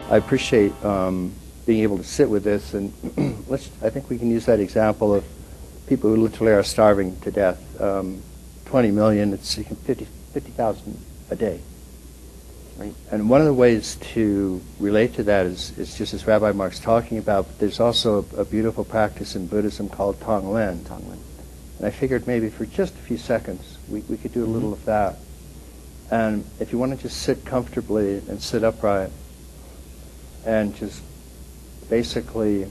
I appreciate being able to sit with this, and I think we can use that example of people who literally are starving to death. 20 million, it's 50,000 a day. Right? And one of the ways to relate to that is just as Rabbi Mark's talking about, but there's also a beautiful practice in Buddhism called Tonglen. And I figured maybe for just a few seconds we could do a little of that. And if you want to just sit comfortably and sit upright and just basically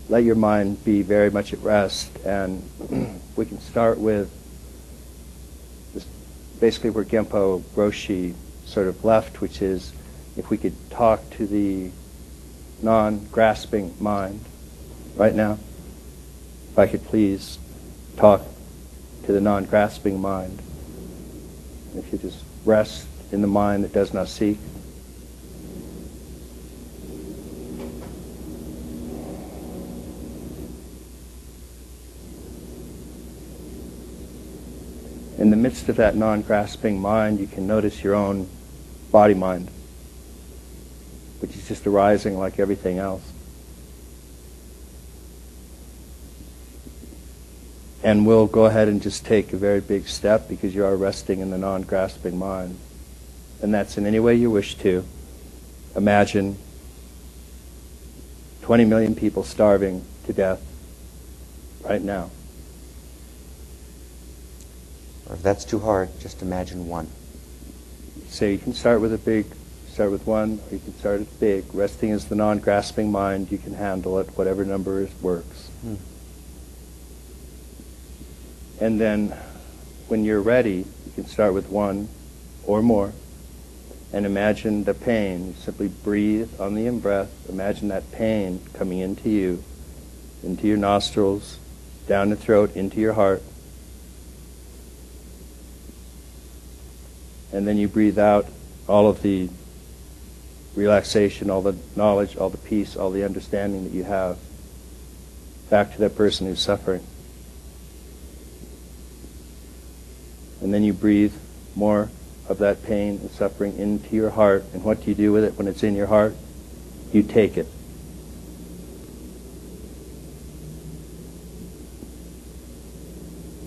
let your mind be very much at rest, and we can start with this, basically where Genpo Roshi sort of left, which is if we could talk to the non-grasping mind right now. If I could please talk to the non-grasping mind. If you just rest in the mind that does not seek. In the midst of that non-grasping mind, you can notice your own body-mind, which is just arising like everything else. And we'll go ahead and just take a very big step because you are resting in the non-grasping mind. And that's in any way you wish to. Imagine 20 million people starving to death right now. Or if that's too hard, just imagine one. So you can start with one, or you can start at big. Resting is the non-grasping mind. You can handle it, whatever number works. And then when you're ready, you can start with one or more. And imagine the pain. You simply breathe on the in-breath. Imagine that pain coming into you, into your nostrils, down the throat, into your heart. And then you breathe out all of the relaxation, all the knowledge, all the peace, all the understanding that you have back to that person who's suffering. And then you breathe more of that pain and suffering into your heart. And what do you do with it when it's in your heart? You take it.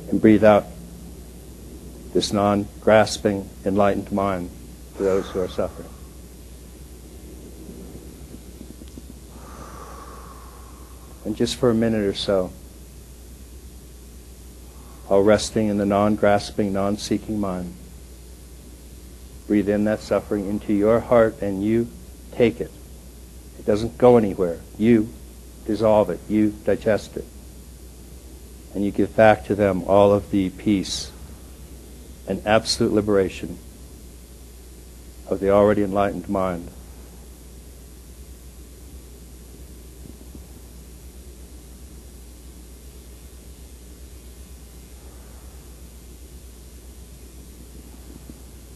And breathe out this non-grasping, enlightened mind for those who are suffering. And just for a minute or so, while resting in the non-grasping, non-seeking mind, breathe in that suffering into your heart and you take it. It doesn't go anywhere. You dissolve it. You digest it. And you give back to them all of the peace and absolute liberation of the already enlightened mind.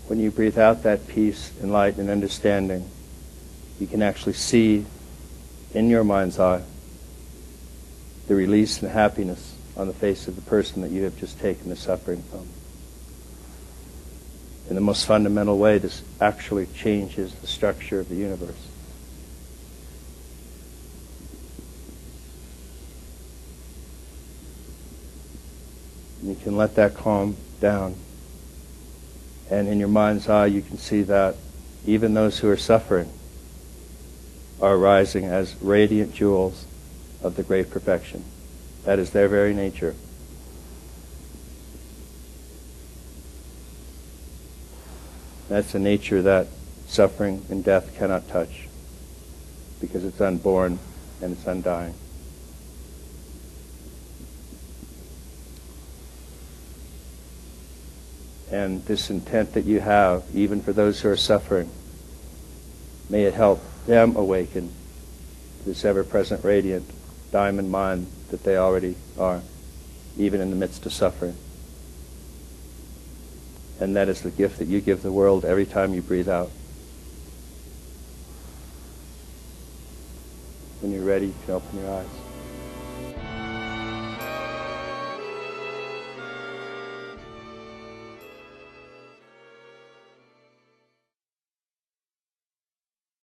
When you breathe out that peace and light and understanding, you can actually see in your mind's eye the release and happiness on the face of the person that you have just taken the suffering from. In the most fundamental way, this actually changes the structure of the universe. And you can let that calm down. And in your mind's eye, you can see that even those who are suffering are arising as radiant jewels of the great perfection. That is their very nature. That's a nature that suffering and death cannot touch, because it's unborn and it's undying. And this intent that you have, even for those who are suffering, may it help them awaken to this ever-present radiant diamond mind that they already are, even in the midst of suffering. And that is the gift that you give the world every time you breathe out. When you're ready, you can open your eyes.